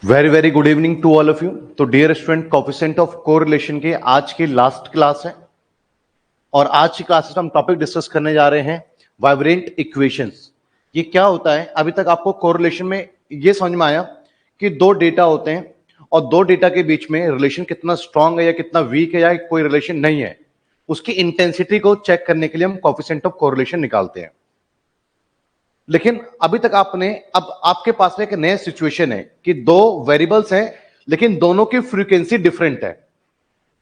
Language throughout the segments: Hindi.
Very very good evening to all of you. तो dear student, coefficient of correlation के आज की लास्ट क्लास है और आज की क्लास में हम टॉपिक डिस्कस करने जा रहे हैं वाइब्रेंट इक्वेशंस। ये क्या होता है? अभी तक आपको कोरिलेशन में ये समझ में आया कि दो डेटा होते हैं और दो डेटा के बीच में रिलेशन कितना स्ट्रांग है या कितना वीक है या कोई रिलेशन नहीं है, उसकी इंटेंसिटी को चेक करने के लिए हम कोफिशिएंट ऑफ कोरिलेशन निकालते हैं। लेकिन अभी तक अब आपके पास में एक नया सिचुएशन है कि दो वेरिएबल्स हैं लेकिन दोनों की फ्रीक्वेंसी डिफरेंट है।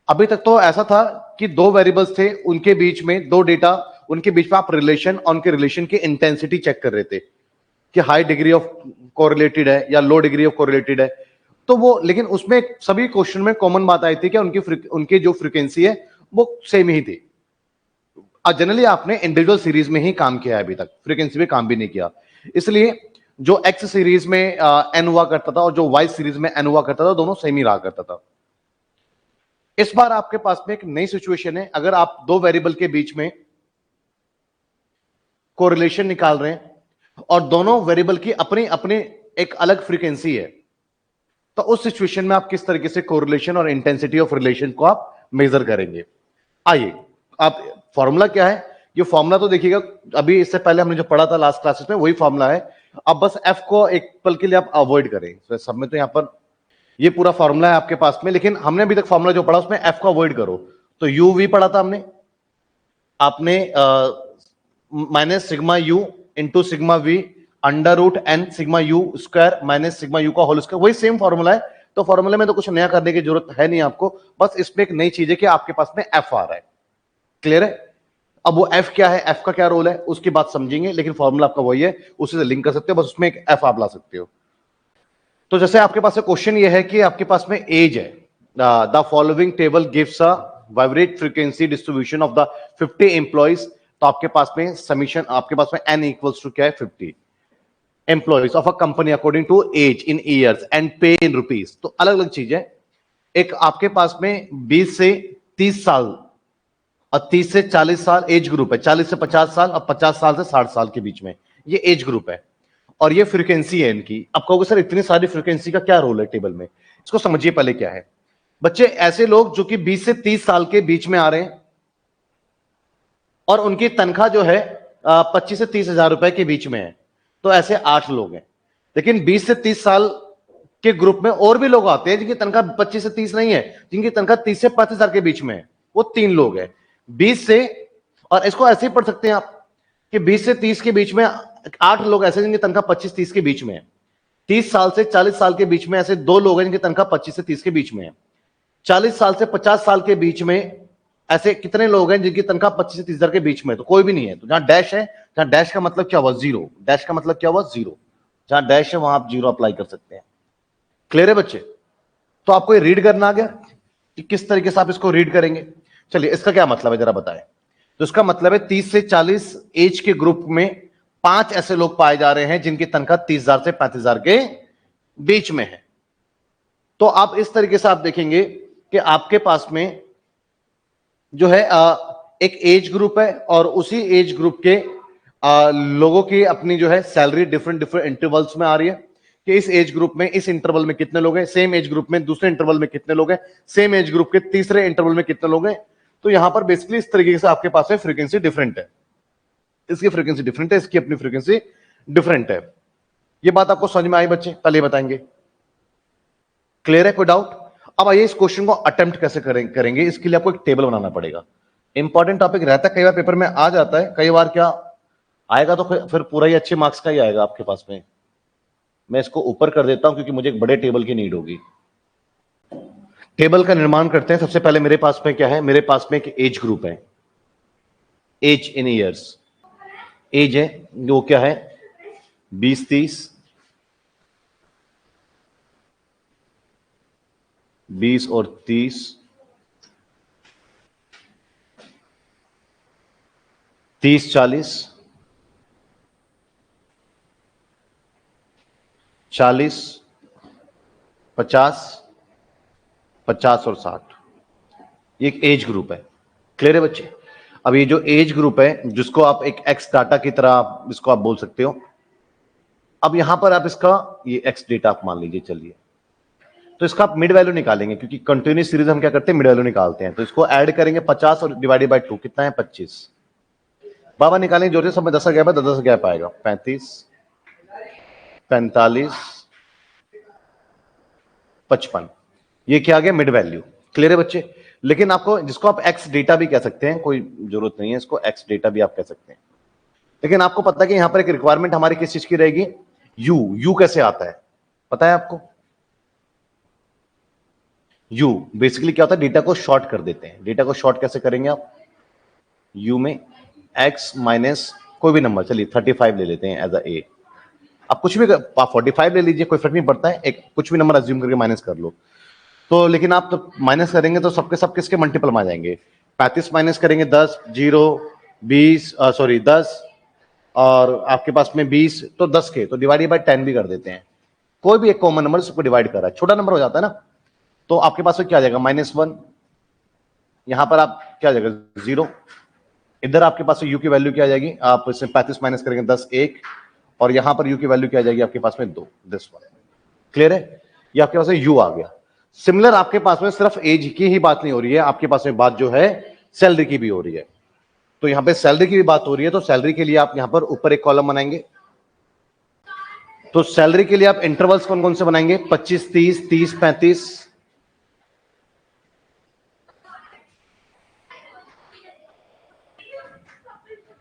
अभी तक तो ऐसा था कि दो वेरिएबल्स थे, उनके बीच में दो डेटा, उनके बीच में आप रिलेशन और उनके रिलेशन की इंटेंसिटी चेक कर रहे थे कि हाई डिग्री ऑफ कोरिलेटेड है या लो डिग्री ऑफ कोरिलेटेड है। तो वो, लेकिन उसमें सभी क्वेश्चन में कॉमन बात आई थी कि उनकी जो फ्रीक्वेंसी है वो सेम ही थी। जनरली आपने इंडिविजुअल सीरीज में ही काम किया है, अभी तक फ्रीक्वेंसी में काम भी नहीं किया। इसलिए जो एक्स सीरीज में एन हुआ करता था और जो वाई सीरीज में एन हुआ करता था, दोनों सेम ही रहा करता था। इस बार आपके पास में एक नई सिचुएशन है। अगर आप दो वेरिएबल के बीच में कोरिलेशन निकाल रहे हैं और दोनों वेरिएबल की अपनी अपनी एक अलग फ्रीक्वेंसी है, तो उस सिचुएशन में आप किस तरीके से कोरिलेशन और इंटेंसिटी ऑफ रिलेशन को आप मेजर करेंगे। आइए, आप फॉर्मूला क्या है, ये फॉर्मूला तो देखिएगा, अभी इससे पहले हमने जो पढ़ा था लास्ट क्लासेस में वही फॉर्मूला है। अब बस एफ को एक पल के लिए आप अवॉइड करें। तो सब में तो यहां पर ये पूरा फॉर्मूला है आपके पास में, लेकिन हमने अभी तक फॉर्मूला जो पढ़ा उसमें एफ को अवॉइड करो। तो यू वी पढ़ा था हमने, आपने minus sigma u into sigma v under root n sigma u square minus sigma u का होल स्क्वायर, वही सेम फॉर्मूला है। तो फॉर्मूले में तो कुछ नया करने की जरूरत है नहीं आपको, बस इसमें एक नई चीज है कि आपके पास में एफ आ रहा है। क्लियर है? अब वो एफ क्या है, एफ का क्या रोल है, उसकी बात समझेंगे, लेकिन फॉर्मूला आपका वही है, उसी से लिंक कर सकते हो, बस उसमें एक एफ आप ला सकते हो। तो जैसे आपके पास क्वेश्चन ये है कि आपके पास में एज है, the following table gives a vibrate frequency distribution of the 50 employees. तो आपके पास में समीशन, आपके पास में एन इक्वल्स टू क्या है, 50 employees of a company according to age in years and pay in rupees. तो अलग अलग चीज है। एक आपके पास में 20 से 30 साल और 30 से 40 साल एज ग्रुप है, 40 से 50 साल और 50 साल से 60 साल के बीच में ये एज ग्रुप है और ये फ्रीक्वेंसी है इनकी। अब कहोगे सर इतनी सारी फ्रीक्वेंसी का क्या रोल है टेबल में, इसको समझिए पहले क्या है। बच्चे, ऐसे लोग जो कि 20 से 30 साल के बीच में आ रहे हैं और उनकी तनख्वाह जो है 25 से 30 हजार रुपए के बीच में है, तो ऐसे 8 लोग हैं। लेकिन 20 से 30 साल के ग्रुप में और भी लोग आते हैं जिनकी तनख्वाह 25 से 30 नहीं है, जिनकी तनख्वाह 30 से 35 हजार के बीच में है, वो 3 लोग हैं। 20 से, और इसको ऐसे ही पढ़ सकते हैं आप कि 20 से 30 के बीच में 8 लोग ऐसे जिनकी तनख्वाह 25-30 के बीच में है। 30 साल से 40 साल के बीच में ऐसे 2 लोग हैं जिनकी तनख्वाह 25 से 30 के बीच में है। 40 साल से 50 साल के बीच में ऐसे कितने लोग हैं जिनकी तनख्वाह 25 से 30 हजार के बीच में है? तो कोई भी नहीं है। तो जहां डैश है, जहां डैश का मतलब क्या हुआ, जीरो। डैश का मतलब क्या हुआ, जीरो। जहां डैश है वहां आप जीरो अप्लाई कर सकते हैं। क्लियर है बच्चे? तो आपको ये रीड करना आ गया कि किस तरीके से आप इसको रीड करेंगे। चलिए, इसका क्या मतलब है जरा बताएं। तो इसका मतलब है 30 से 40 एज के ग्रुप में 5 ऐसे लोग पाए जा रहे हैं जिनकी तनख्वाह 30,000 से 35,000 के बीच में है। तो आप इस तरीके से आप देखेंगे कि आपके पास में जो है एक एज ग्रुप है और उसी एज ग्रुप के लोगों की अपनी जो है सैलरी डिफरेंट डिफरेंट इंटरवल्स में आ रही है कि इस एज ग्रुप में इस इंटरवल में कितने लोग हैं, सेम एज ग्रुप में दूसरे इंटरवल में कितने लोग हैं, सेम एज ग्रुप के तीसरे इंटरवल में कितने लोग हैं। तो यहां पर बेसिकली इस तरीके से आपके पास में फ्रीक्वेंसी डिफरेंट है, इसकी फ्रीक्वेंसी डिफरेंट है, इसकी अपनी फ्रीक्वेंसी डिफरेंट है। ये बात आपको समझ में आई बच्चे? पहले बताएंगे। क्लियर है? कोई डाउट? अब आइए इस क्वेश्चन को अटेम्प्ट कैसे करेंगे। इसके लिए आपको एक टेबल बनाना पड़ेगा। इंपॉर्टेंट टॉपिक रहता है, कई बार पेपर में आ जाता है, कई बार क्या आएगा तो फिर पूरा ही अच्छे मार्क्स का ही आएगा आपके पास में। मैं इसको ऊपर कर देता हूं क्योंकि मुझे एक बड़े टेबल की नीड होगी। टेबल का निर्माण करते हैं। सबसे पहले मेरे पास में क्या है, मेरे पास में एक एज ग्रुप है, एज इन ईयर्स। एज है वो क्या है, 20-30, 20 और 30, 30-40, 40, 50, 50 और 60। ये एक एज ग्रुप है। क्लियर है बच्चे? अब ये जो एज ग्रुप है जिसको आप एक एक्स डाटा की तरह इसको आप बोल सकते हो। अब यहां पर आप इसका ये एक्स डेटा आप मान लीजिए, चलिए तो इसका आप मिड वैल्यू निकालेंगे, क्योंकि कंटिन्यूस सीरीज हम क्या करते हैं, मिड वैल्यू निकालते हैं। तो इसको ऐड करेंगे 50 और डिवाइडेड बाय 2 कितना है 25। बाबा निकालेंगे जोड़े, सब में 10 का गैप है, 10 का गैप आएगा 35, 45, 55। ये क्या आ गया, मिड वैल्यू। क्लियर है बच्चे? लेकिन आपको, जिसको आप एक्स डेटा भी कह सकते हैं, कोई जरूरत नहीं है, इसको एक्स डेटा भी आप कह सकते हैं। लेकिन आपको पता है कि यहां पर एक रिक्वायरमेंट हमारी किस चीज की रहेगी, यू कैसे आता है पता है आपको? यू बेसिकली क्या होता है, डेटा को शॉर्ट कर देते हैं। डेटा को शॉर्ट कैसे करेंगे आप, यू में एक्स माइनस कोई भी नंबर, चलिए 35 ले लेते हैं एज अ ए। आप कुछ भी, आप 45 ले लीजिए, कोई फर्क नहीं पड़ता है, एक कुछ भी नंबर अज्यूम करके माइनस कर लो। तो लेकिन आप तो माइनस करेंगे तो सबके सब किसके मल्टीपल में आ जाएंगे, 35 माइनस करेंगे 10, 0, 20, सॉरी 10, और आपके पास में 20, तो 10 के, तो डिवाइडेड बाय 10 भी कर देते हैं। कोई भी एक कॉमन नंबर उसको डिवाइड कर रहा है, छोटा नंबर हो जाता है ना, तो आपके पास में क्या आ जाएगा, -1। यहां पर आप क्या आ जाएगा, 0। इधर आपके पास यू की वैल्यू क्या आ जाएगी, आप इसमें 35 माइनस करेंगे 10, 1, और यहां पर यू की वैल्यू क्या आ जाएगी आपके पास में 2, दिस वन। क्लियर है? ये आपके पास में यू आ गया। सिमिलर आपके पास में सिर्फ एज की ही बात नहीं हो रही है, आपके पास में बात जो है सैलरी की भी हो रही है। तो यहां पे सैलरी की भी बात हो रही है, तो सैलरी के लिए आप यहां पर ऊपर एक कॉलम बनाएंगे। तो सैलरी के लिए आप इंटरवल्स कौन कौन से बनाएंगे, 25, 30, 30, 35।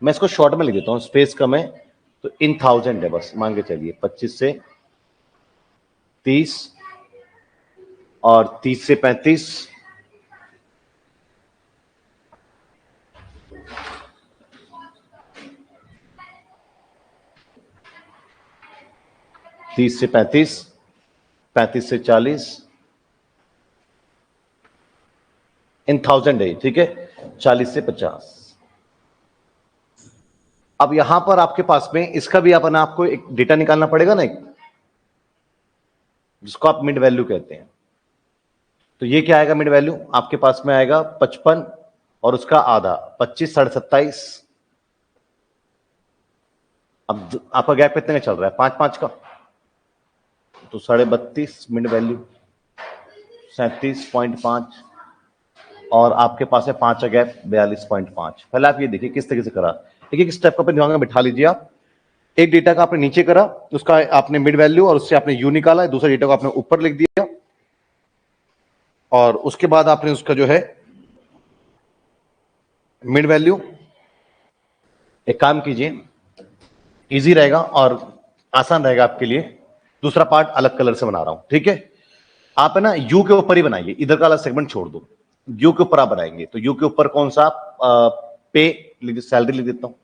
मैं इसको शॉर्ट में लिख देता हूं, स्पेस कम है, तो इन 1000 है बस, मान के चलिए 25 से 30 और 30 से 35, 30 से 35, 35 से 40, इन 1000 है, ठीक है, 40 से 50। अब यहां पर आपके पास में इसका भी अपना आपको एक डेटा निकालना पड़ेगा ना, एक जिसको आप मिड वैल्यू कहते हैं। तो ये क्या आएगा, मिड वैल्यू आपके पास में आएगा 55 और उसका आधा 25, 27.5। अब आपका गैप कितने का चल रहा है, 5-5 का, तो 32.5 मिड वैल्यू 37.5, और आपके पास है 5 का गैप 42.5। पहले आप ये देखिए किस तरीके से करा, एक एक स्टेप को अपने दिमाग में बिठा लीजिए आप। एक डेटा का आपने नीचे करा, उसका आपने मिड वैल्यू और उससे आपने यू निकाला, दूसरा डेटा को आपने ऊपर लिख दिया, और उसके बाद आपने उसका जो है मिड वैल्यू। एक काम कीजिए, इजी रहेगा और आसान रहेगा आपके लिए, दूसरा पार्ट अलग कलर से बना रहा हूं, ठीक है? आप है ना यू के ऊपर ही बनाइए, इधर का वाला सेगमेंट छोड़ दो, यू के ऊपर आप बनाएंगे। तो यू के ऊपर कौन सा, पे सैलरी लिख देता हूं,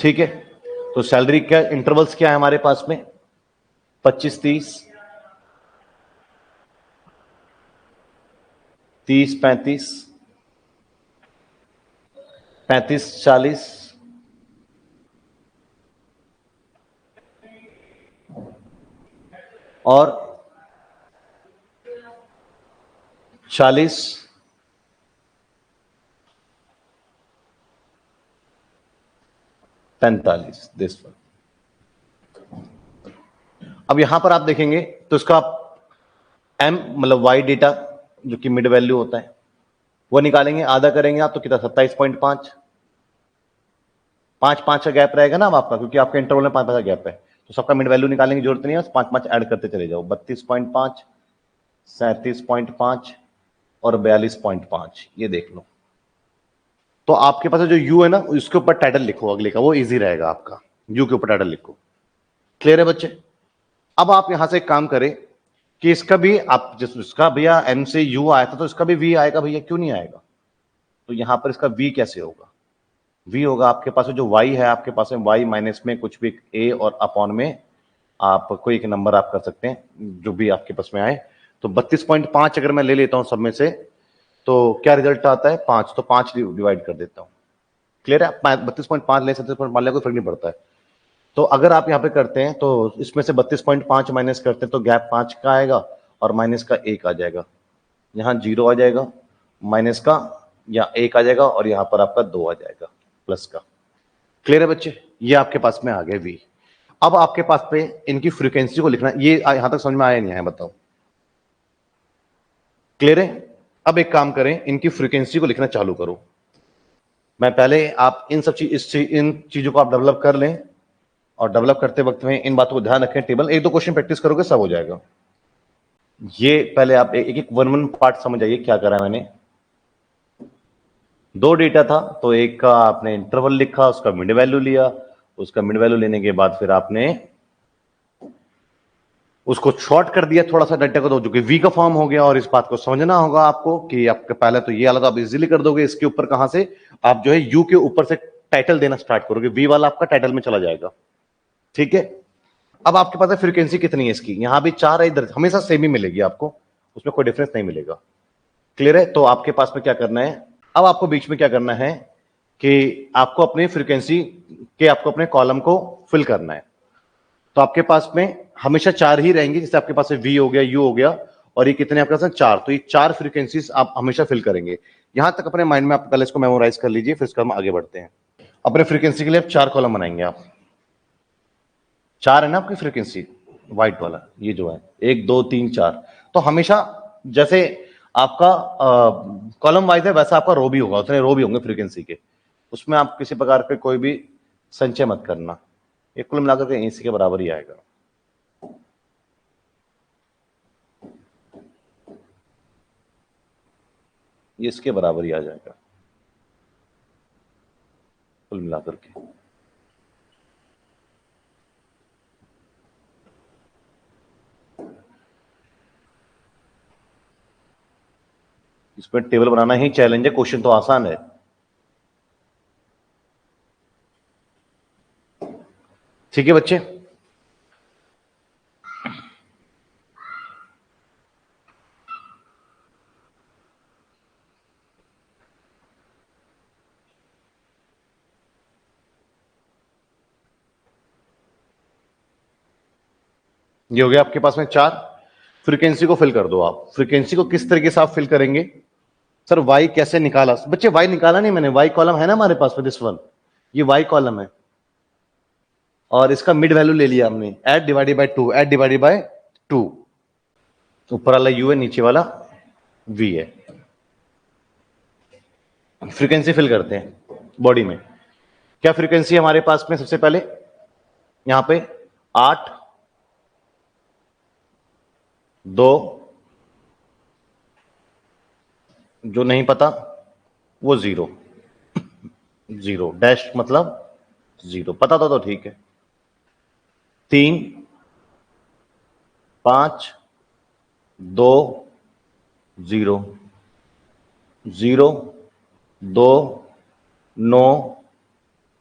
ठीक है? तो सैलरी क्या इंटरवल्स क्या है हमारे पास में, 25, 30, 30, 35, 35, 40, और 40, 45, दिस वन। अब यहां पर आप देखेंगे तो इसका एम मतलब वाई डेटा जो कि मिड वैल्यू होता है वो निकालेंगे, आधा करेंगे आप तो कितना 27.5, 5-5 का गैप रहेगा ना अब आपका, क्योंकि आपके इंटरवल में 5-5 का गैप है, तो सबका मिड वैल्यू निकालने की जरूरत नहीं है, बस 5-5 ऐड करते चले जाओ, 32.5, 37.5 और 42.5, ये देख लो। तो आपके पास जो यू है ना, उसके ऊपर टाइटल लिखो अगले का, वो इजी रहेगा आपका, यू के ऊपर टाइटल लिखो। क्लियर है बच्चे? अब आप यहां से एक काम करें कि इसका भी आप जिसका भैया एम से यू आया था तो इसका भी वी आएगा भैया, क्यों नहीं आएगा? तो यहां पर इसका वी कैसे होगा, वी होगा आपके पास जो वाई है, आपके पास में वाई माइनस में कुछ भी ए और अपॉन में आप कोई एक नंबर आप कर सकते हैं जो भी आपके पास में आए। तो 32.5 अगर मैं ले लेता हूं सब में से, तो क्या रिजल्ट आता है, 5, तो 5 डिवाइड कर देता हूं। क्लियर है? 32.5 ले, 37.5 ले, कोई फर्क नहीं पड़ता है। तो अगर आप यहाँ पे करते हैं तो इसमें से 32.5 माइनस करते हैं तो गैप 5 का आएगा और माइनस का 1 आ जाएगा, यहाँ 0 आ जाएगा, माइनस का या 1 आ जाएगा, और यहाँ पर आपका 2 आ जाएगा प्लस का। क्लियर है बच्चे? ये आपके पास में आ गया V। अब आपके पास पे इनकी फ्रीक्वेंसी को लिखना, ये यहां तक समझ में आया नहीं है, बताओ क्लियर है? अब एक काम करें, इनकी फ्रीक्वेंसी को लिखना चालू करो। मैं पहले आप इन सब इन चीजों को आप डेवलप कर लें, और डेवलप करते वक्त में इन बातों को ध्यान रखें। टेबल एक दो क्वेश्चन प्रैक्टिस करोगे सब हो जाएगा। ये पहले आप एक एक वन वन पार्ट समझ आइए क्या करा है मैंने। दो डेटा था, तो एक का आपने इंटरवल लिखा, उसका मिड वैल्यू लिया, उसका मिड वैल्यू लेने के बाद फिर आपने उसको शॉर्ट कर दिया थोड़ा सा डेटा को, तो जो कि वी का फॉर्म हो गया। और इस बात को समझना होगा आपको कि आपके पहले तो ये वाला तो आप इजीली कर दोगे, इसके ऊपर कहां से आप जो है यू के ऊपर से टाइटल देना स्टार्ट करोगे, वी वाला आपका टाइटल में चला जाएगा। ठीक है, अब आपके पास है फ्रीक्वेंसी कितनी है इसकी, यहां भी 4 है, इधर हमेशा सेम ही मिलेगी आपको, उसमें कोई डिफरेंस नहीं मिलेगा। क्लियर है? तो आपके पास में क्या करना है, अब आपको बीच में क्या करना है कि आपको अपनी फ्रीक्वेंसी के आपको अपने कॉलम को फिल करना है। तो आपके पास में हमेशा 4 ही रहेंगे, जैसे आपके पास वी हो गया, यू हो गया, और ये कितने आपके पास 4, तो ये 4 फ्रीक्वेंसीज आप हमेशा फिल करेंगे। यहां तक अपने माइंड में आप पहले इसको मेमोराइज कर लीजिए, फिर इसका हम आगे बढ़ते हैं। अपने फ्रीक्वेंसी के लिए आप 4 कॉलम बनाएंगे आप। 4 है ना आपकी फ्रीक्वेंसी, व्हाइट वाला ये जो है 1 2 3 4। तो हमेशा जैसे आपका कॉलम वाइज है वैसा आपका रो भी होगा, उतने रो भी होंगे फ्रीक्वेंसी के, उसमें आप किसी प्रकार के कोई भी संचय मत करना। ये कुल मिलाकर के इसी के बराबर ही आएगा। ये इसके बराबर ही आ जाएगा कुल मिलाकर के। इसमें टेबल बनाना ही चैलेंज है, क्वेश्चन तो आसान है। ठीक है बच्चे, ये हो गया आपके पास में 4। फ्रीक्वेंसी को फिल कर दो आप। फ्रीक्वेंसी को किस तरीके से आप फिल करेंगे? सर वाई कैसे निकाला? बच्चे वाई निकाला नहीं मैंने, वाई कॉलम है ना हमारे पास में, दिस वन, ये वाई कॉलम है, और इसका मिड वैल्यू ले लिया हमने, add divided by 2, add divided by 2। ऊपर वाला यू है, नीचे वाला वी है। फ्रीक्वेंसी फिल करते हैं बॉडी में। क्या फ्रीक्वेंसी हमारे पास में? सबसे पहले यहां पे 8 2, जो नहीं पता वो 0, 0 डैश मतलब 0, पता तो ठीक है। 3 5 2 0, 0 2 9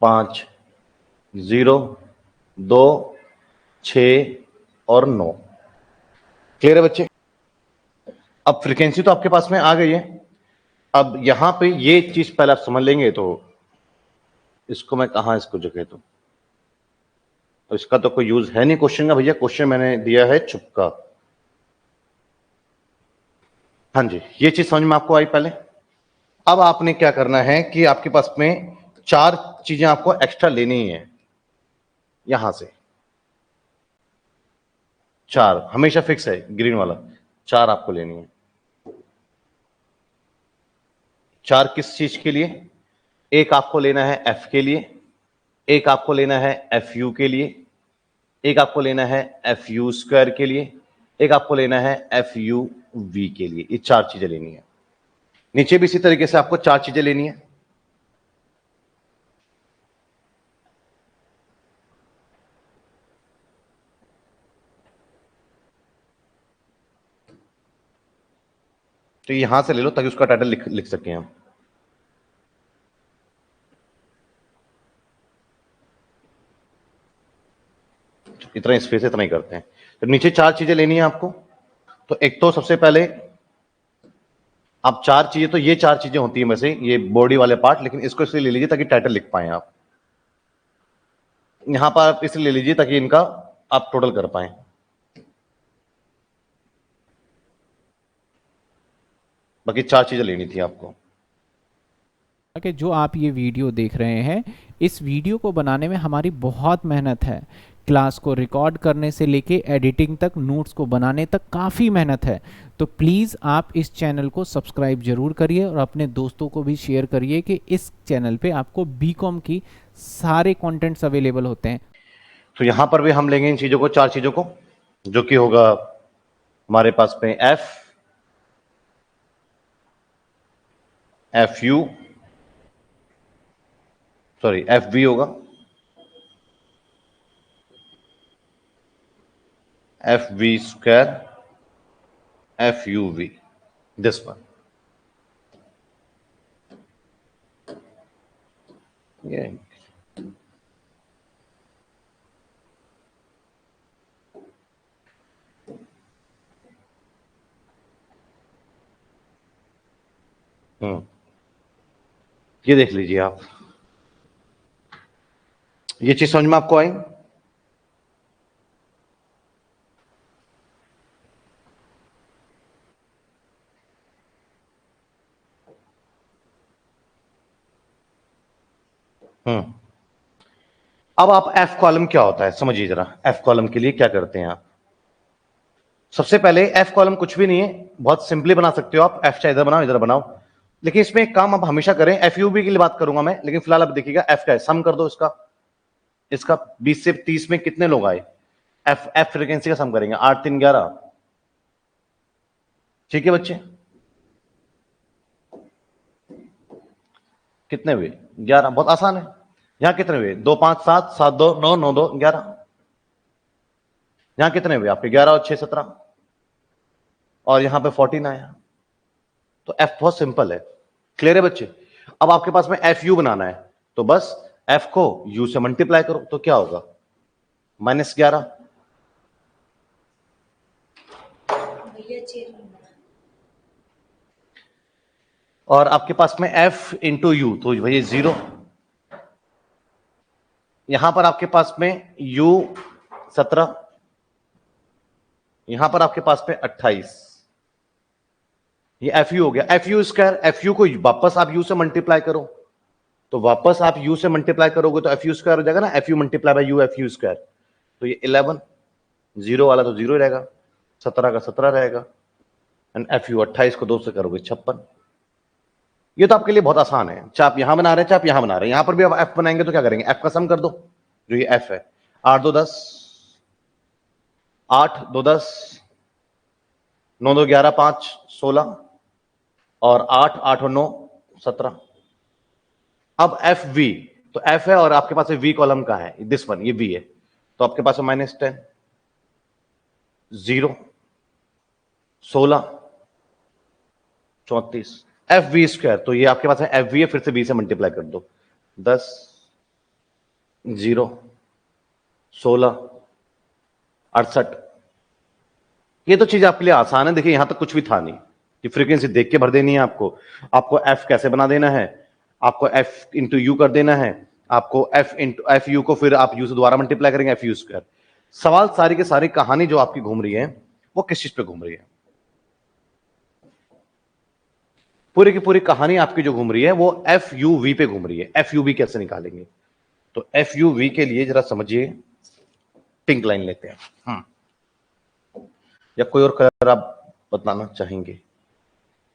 5, 0 2 6 और 9। क्लियर है बच्चे? अब फ्रीक्वेंसी तो आपके पास में आ गई है। अब यहां पे ये चीज पहले आप समझ लेंगे, तो इसको मैं कहां इसको जगह दूं, तो इसका तो कोई यूज है नहीं क्वेश्चन का भैया, क्वेश्चन मैंने दिया है चुपका। हाँ जी, ये चीज समझ में आपको आई पहले। अब आपने क्या करना है कि आपके पास में 4 चीजें आपको एक्स्ट्रा लेनी है यहां से। 4 हमेशा फिक्स है, ग्रीन वाला 4 आपको लेनी है। 4 किस चीज के लिए? एक आपको लेना है एफ के लिए, एक आपको लेना है एफ यू के लिए, एक आपको लेना है एफ यू स्क्वायर के लिए, एक आपको लेना है एफ यू वी के लिए। ये 4 चीजें लेनी है। नीचे भी इसी तरीके से आपको 4 चीजें लेनी है। तो यहां से ले लो ताकि उसका टाइटल लिख सकें हम। इतना स्पेस इतना ही करते हैं। तो नीचे 4 चीजें लेनी है आपको। तो एक तो सबसे पहले आप 4 चीजें, तो ये 4 चीजें होती है वैसे, ये बॉडी वाले पार्ट, लेकिन इसको इसलिए ले लीजिए ताकि टाइटल लिख पाए आप। यहां पर आप इसलिए ले लीजिए ताकि इनका आप टोटल कर पाए। बाकी 4 चीजें लेनी थी आपको। कि जो आप ये वीडियो देख रहे हैं, इस वीडियो को बनाने में हमारी बहुत मेहनत है। क्लास को रिकॉर्ड करने से लेके एडिटिंग तक, नोट्स को बनाने तक काफ़ी मेहनत है। तो प्लीज़ आप इस चैनल को सब्सक्राइब ज़रूर करिए और अपने दोस्तों को भी शेयर करिए कि इस चैनल पे आपको बीकॉम की सारे कंटेंट्स अवेलेबल होते हैं। तो यहां पर भी हम लेंगे इन चीजों को, चार चीजों को, जो कि होगा हमारे पास में F U, sorry F B होगा, F we square, F you V, this one. ये ये देख लीजिए आप, ये चीज समझ में आपको आई? अब आप एफ कॉलम क्या होता है समझिए जरा। एफ कॉलम के लिए क्या करते हैं आप? सबसे पहले एफ कॉलम कुछ भी नहीं है, बहुत सिंपली बना सकते हो आप। एफ चाहे इधर बनाओ इधर बनाओ, लेकिन इसमें एक काम आप हमेशा करें। एफ यू बी के लिए बात करूंगा मैं, लेकिन फिलहाल आप देखिएगा एफ का है, सम कर दो इसका। इसका 20 से 30 में कितने लोग आए? एफ एफ फ्रीक्वेंसी का सम करेंगे, 8 3 11। ठीक है बच्चे, कितने हुए? 11। बहुत आसान है। यहां कितने हुए? 2 5 7 7 2 9 9 2 11। यहां कितने हुए आपके? 11 और 6 17, और यहां पे 14 आया। तो एफ बहुत सिंपल है। क्लियर है बच्चे? अब आपके पास में एफ यू बनाना है, तो बस एफ को यू से मल्टीप्लाई करो, तो क्या होगा? -11। और आपके पास में एफ इंटू यू, तो भैया 0। यहां पर आपके पास में u 17, यहां पर आपके पास में 28। ये एफ यू हो गया। F you square, F you को वापस आप u से मल्टीप्लाई करो, तो वापस आप u से मल्टीप्लाई करोगे तो एफ यू स्क्वायर हो जाएगा ना, F you multiply by you, F you square. तो ये 11, 0 वाला तो 0 रहेगा, 17 का 17 रहेगा, एंड एफ यू 28 को 2 से करोगे 56। ये तो आपके लिए बहुत आसान है, चाहे आप यहां बना रहे हैं चाहे आप यहां बना रहे हैं। यहां पर भी आप एफ बनाएंगे तो क्या करेंगे? एफ का सम कर दो, जो ये एफ है। 8 2 10, 8 2 10, 9 2 11 5 16, और 8 8 और 9 17। अब एफ वी, तो एफ है और आपके पास वी कॉलम का है, दिस वन, ये वी है, तो आपके पास -10, 0 16 34, एफ वी स्क्वायर। तो ये आपके पास है एफ वी है, फिर से बी से मल्टीप्लाई कर दो, 10 0 16 68। ये तो चीज आपके लिए आसान है। देखिए यहां तक कुछ भी था नहीं, ये फ्रीक्वेंसी देख के भर देनी है आपको। आपको एफ कैसे बना देना है? आपको एफ इंटू यू कर देना है, आपको एफ इंटू एफ यू को फिर आप यू से दोबारा मल्टीप्लाई करेंगे, एफ यू स्क्वायर। सवाल सारी की सारी कहानी जो आपकी घूम रही है वो किस चीज पे घूम रही है? पूरी की पूरी कहानी आपकी जो घूम रही है वो एफ यू वी पे घूम रही है। एफ यू वी कैसे निकालेंगे? तो एफ यू वी के लिए जरा समझिए, पिंक लाइन लेते हैं, या कोई और कलर आप बताना चाहेंगे?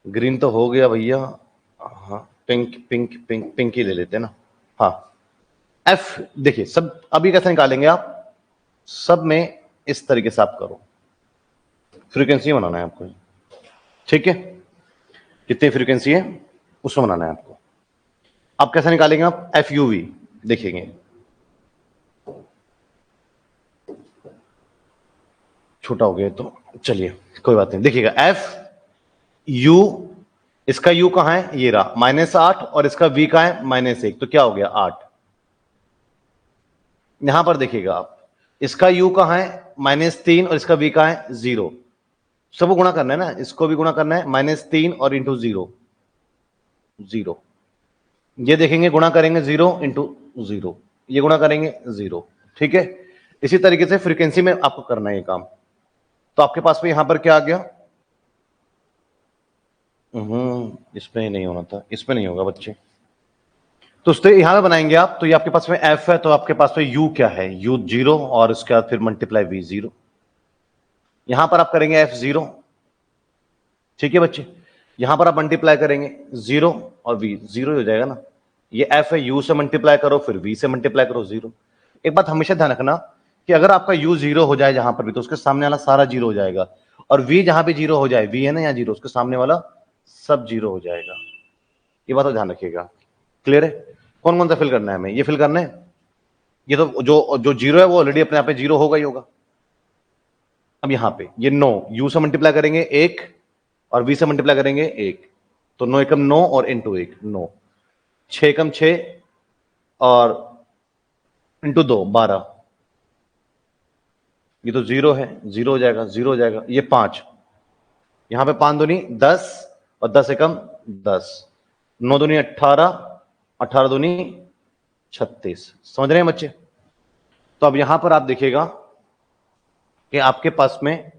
ग्रीन तो हो गया भैया, हाँ पिंक पिंक पिंक पिंक ही ले लेते हैं ना। हाँ, एफ देखिए, सब अभी कैसे निकालेंगे आप? सब में इस तरीके से आप करो, फ्रीक्वेंसी बनाना है आपको, ठीक है? कितनी फ्रीक्वेंसी है उसमें बनाना है आपको। आप कैसे निकालेंगे? आप एफ यू वी देखेंगे, छोटा हो गया तो चलिए कोई बात नहीं। देखिएगा एफ यू, इसका यू कहां है? ये रहा -8, और इसका वी कहां है? -1, तो क्या हो गया? 8। यहां पर देखिएगा आप, इसका यू कहां है? -3, और इसका वी कहां है? 0। सबको गुणा करना है ना, इसको भी गुणा करना है, -3 और इंटू 0 0। ये देखेंगे गुणा करेंगे 0 इंटू 0, ये गुणा करेंगे 0, ठीक है? इसी तरीके से फ्रीक्वेंसी में आपको करना है ये काम। तो आपके पास में यहां पर क्या आ गया? इसमें नहीं होना था, इसमें नहीं होगा बच्चे, तो उससे यहां पे बनाएंगे आप, तो ये आपके पास में f है, तो आपके पास में u क्या है, u 0 और उसके बाद फिर मल्टीप्लाई v 0। यहां पर आप करेंगे f 0, ठीक है बच्चे। यहां पर आप मल्टीप्लाई करेंगे 0 और v 0 हो जाएगा ना। ये f है, u से मल्टीप्लाई करो फिर v से मल्टीप्लाई करो 0। एक बात हमेशा ध्यान रखना कि अगर आपका u 0 हो जाए जहां पर भी, तो उसके सामने वाला सारा 0 हो जाएगा, और v जहां भी 0 हो जाए, v है ना यहाँ 0, उसके सामने वाला सब 0 हो जाएगा। ये बात तो ध्यान रखिएगा। क्लियर है? कौन कौन सा फिल करना है हमें? ये फिल करना है। ये तो जो जो 0 है वो ऑलरेडी अपने आप पे 0 होगा ही होगा। अब यहां पे ये 9 u से मल्टीप्लाई करेंगे 1 और v से मल्टीप्लाई करेंगे 1, तो 9 एकम 9 और इंटू 1 9, 6 एकम 6 और इंटू 2 12। ये तो 0 है, 0 हो जाएगा, 0 हो जाएगा। ये 5, यहां पे 5 दूनी 10 और 10 एकम 10, 9 दूनी 18, 18 दूनी 36। समझ रहे हैं बच्चे? तो अब यहां पर आप देखिएगा कि आपके पास में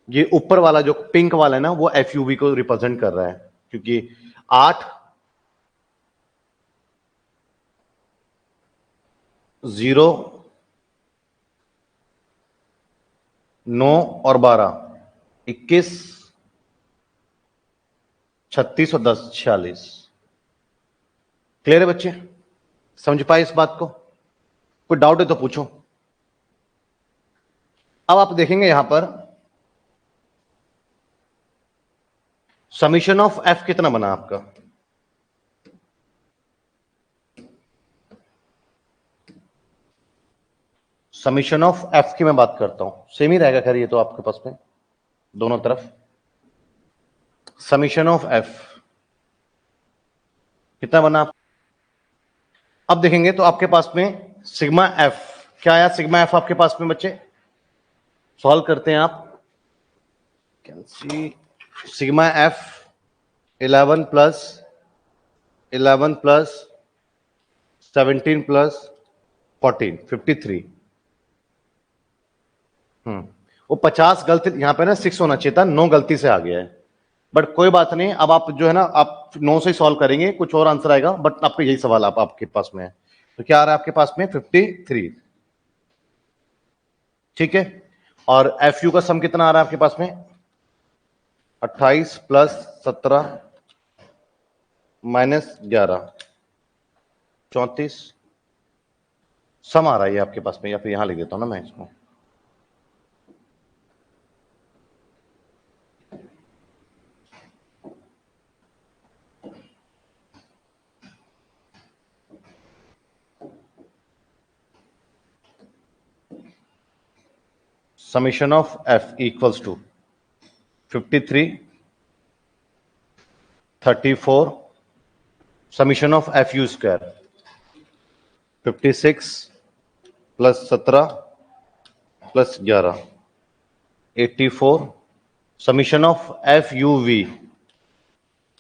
ये ऊपर वाला जो पिंक वाला है ना, वो एफयूवी को रिप्रेजेंट कर रहा है, क्योंकि 8 0 9 और 12 21 36 और 10 46। क्लियर है बच्चे? समझ पाए इस बात को? कोई डाउट है तो पूछो। अब आप देखेंगे यहां पर समीशन ऑफ एफ कितना बना आपका? समीशन ऑफ एफ की मैं बात करता हूं, सेम ही रहेगा खैर ये तो आपके पास में दोनों तरफ। समीशन ऑफ एफ कितना बना आप? अब देखेंगे तो आपके पास में सिग्मा एफ क्या आया? सिग्मा एफ आपके पास में बच्चे सॉल्व करते हैं आप। Sigma F 11 plus 11 plus 17 plus 14 53। वो 50 गलती यहां पे ना 6 होना चाहिए था, 9 गलती से आ गया है, बट कोई बात नहीं। अब आप जो है ना आप 9 से सॉल्व करेंगे, कुछ और आंसर आएगा, बट आपको यही सवाल आपके पास में है। तो क्या आ रहा है आपके पास में? 53, ठीक है। और एफ यू का सम कितना आ रहा है आपके पास में? 28 प्लस 17 माइनस 11 34 सम आ रहा है ये आपके पास में, या फिर यहां लिख देता हूं ना मैं इसको। Summation of f equals to 53 34 summation of f u square 56 plus 17 plus 11 84 summation of f you v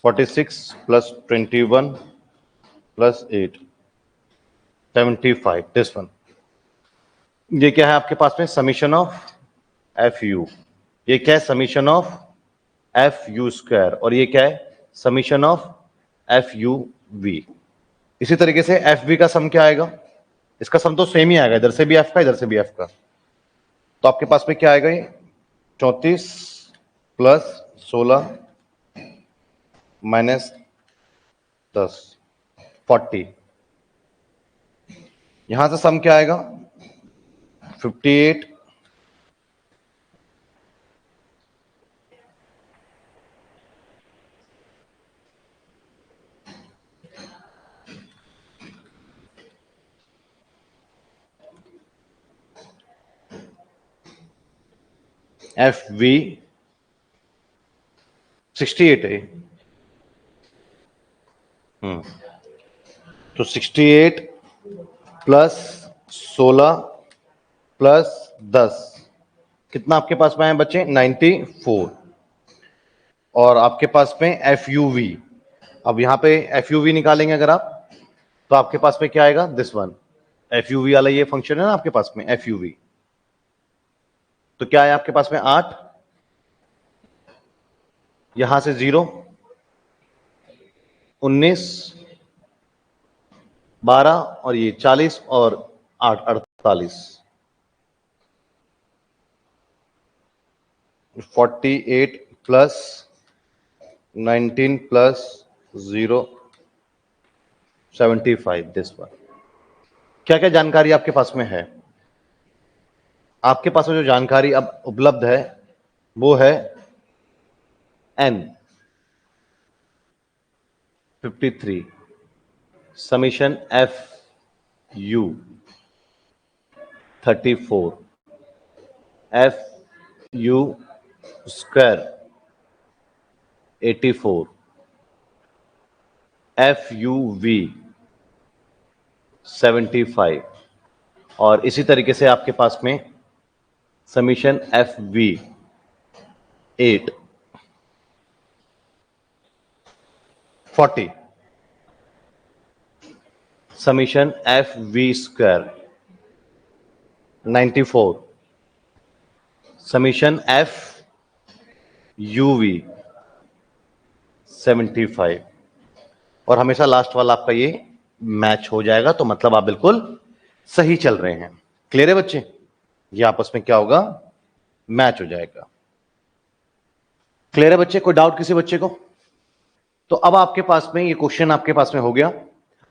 46 plus 21 plus 8 75 this one. ये क्या है आपके पास में? Summation of f u. ये क्या है? Summation of f you square. और ये क्या है? Summation of f you v. इसी तरीके से एफ बी का सम क्या आएगा? इसका सम तो सेम ही आएगा, इधर से भी एफ का इधर से भी एफ का। तो आपके पास में क्या आएगा? ये 34 प्लस 16 माइनस 10 40। यहां से सम क्या आएगा? 58 एफ वी 68 है। तो 68 प्लस 16 प्लस 10 कितना आपके पास में है बच्चे? 94। और आपके पास में एफ यू वी, अब यहां पे एफ यू वी निकालेंगे अगर आप, तो आपके पास में क्या आएगा? This one. F you v वाला ये फंक्शन है ना आपके पास में एफ यू वी। तो क्या है आपके पास में? 8, यहां से 0 19 12 और ये 40 और 8 48, 48 प्लस 19 प्लस 0 75 दिस वन। क्या क्या जानकारी आपके पास में है? आपके पास में जो जानकारी अब उपलब्ध है वो है n 53 summation f u 34 f u square 84 f u v 75 और इसी तरीके से आपके पास में summation F v 8 40 summation F we square 94 summation F you v 75 और हमेशा लास्ट वाला आपका ये मैच हो जाएगा, तो मतलब आप बिल्कुल सही चल रहे हैं। क्लियर है बच्चे? ये आपस में क्या होगा? मैच हो जाएगा। क्लियर है बच्चे? कोई डाउट किसी बच्चे को? तो अब आपके पास में ये क्वेश्चन आपके पास में हो गया।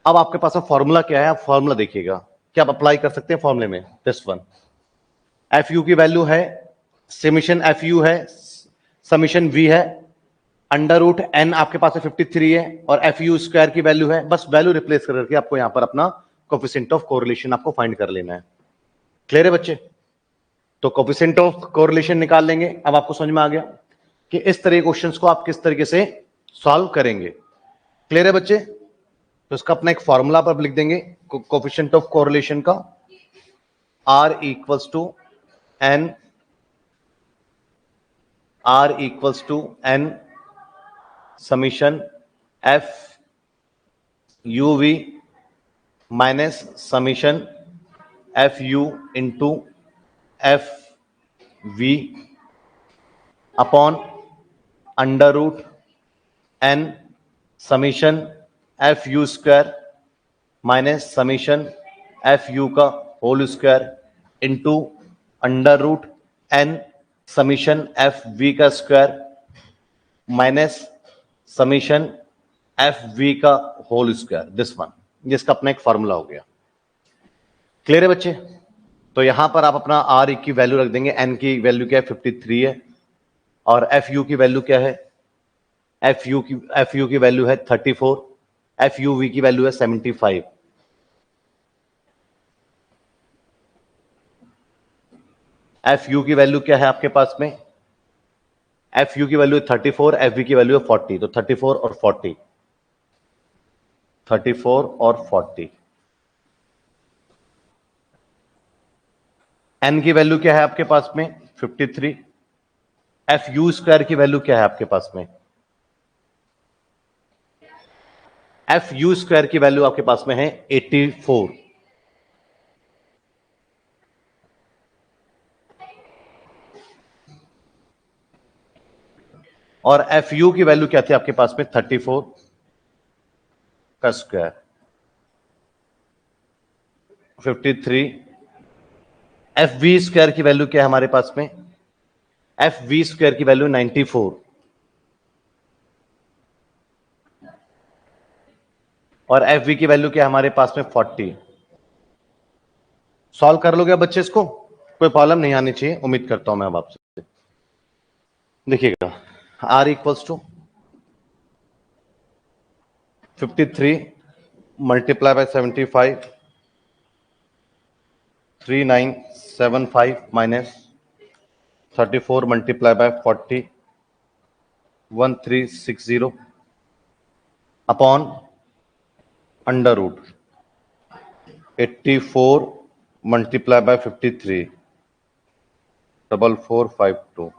अब आपके पास में फॉर्मूला क्या है? आप फॉर्मूला देखिएगा, क्या आप अप्लाई कर सकते हैं फॉर्मूले में? दिस वन, एफ यू की वैल्यू है, समीशन एफ यू है, समीशन वी है, अंडर रूट एन आपके पास में 53 है और एफ यू स्क्वायर की वैल्यू है। बस वैल्यू रिप्लेस करके आपको यहां पर अपना कोफिशिएंट ऑफ कोरिलेशन आपको फाइंड कर लेना है। क्लियर है बच्चे? तो कोफिशिएंट ऑफ कोरिलेशन निकाल लेंगे। अब आपको समझ में आ गया कि इस तरह के क्वेश्चंस को आप किस तरीके से सॉल्व करेंगे। क्लियर है बच्चे? तो इसका अपना एक फॉर्मूला पर लिख देंगे कोफिशिएंट ऑफ कोरिलेशन का, R equals to n summation F you V minus summation F U into F V upon under root N summation F you square minus summation F U का whole square into under root N summation F V का square minus summation F V का होल स्क्वायर, दिस वन। जिसका अपना एक फॉर्मूला हो गया। क्लियर है बच्चे? तो यहां पर आप अपना आर की वैल्यू रख देंगे। एन की वैल्यू क्या है? 53 है और एफ यू की वैल्यू क्या है? एफ यू की वैल्यू है 34, एफ यू वी की वैल्यू है 75। एफ यू की वैल्यू क्या है आपके पास में? एफ यू की वैल्यू 34, एफ वी की वैल्यू है 40, तो 34 और 40, 34 और 40। एन की वैल्यू क्या है आपके पास में? 53। एफ यू स्क्वायर की वैल्यू क्या है आपके पास में? एफ यू स्क्वायर की वैल्यू आपके पास में है 84। और एफ यू की वैल्यू क्या थी आपके पास में? 34 का स्क्वायर 53। एफ वी स्क्वायर की वैल्यू क्या है हमारे पास में? एफ वी स्क्वायर की वैल्यू 94 और एफ वी की वैल्यू क्या है हमारे पास में? 40। सॉल्व कर लोगे बच्चे इसको? कोई प्रॉब्लम नहीं आनी चाहिए, उम्मीद करता हूं मैं अब आपसे। देखिएगा, r equals to 53 multiply by 75, 3975 minus 34 multiply by 40, 1360 upon under root 84 multiply by 53, 4452,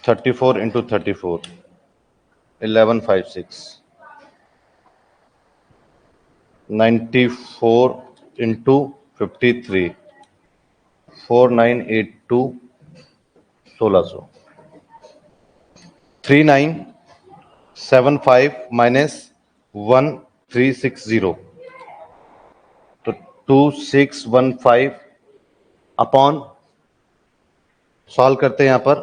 34 into 34, 1156, 94 into 53, 4982, 1600, 3975 minus 1360, तो 2615 अपॉन, सॉल्व करते हैं यहां पर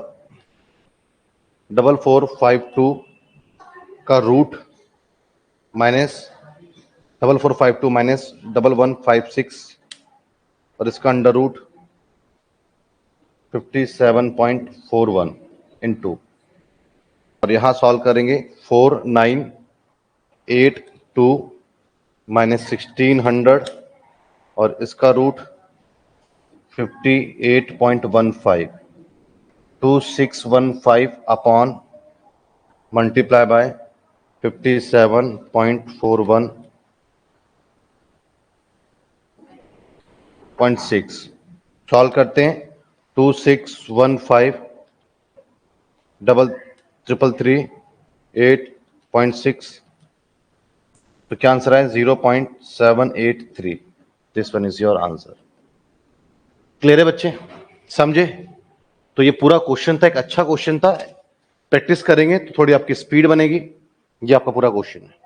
4452 का रूट माइनस 4452 माइनस 1156 और इसका अंडर रूट 57.41 इंटू, और यहां सॉल्व करेंगे 4982 माइनस 1600 और इसका root 58.15, 2615 upon multiply by 57.41.6, solve करते हैं 2615 333 तो क्या आंसर है 0.783। This one is your answer. Clear है बच्चे, समझे? तो ये पूरा क्वेश्चन था, एक अच्छा क्वेश्चन था। प्रैक्टिस करेंगे तो थोड़ी आपकी स्पीड बनेगी। ये आपका पूरा क्वेश्चन है।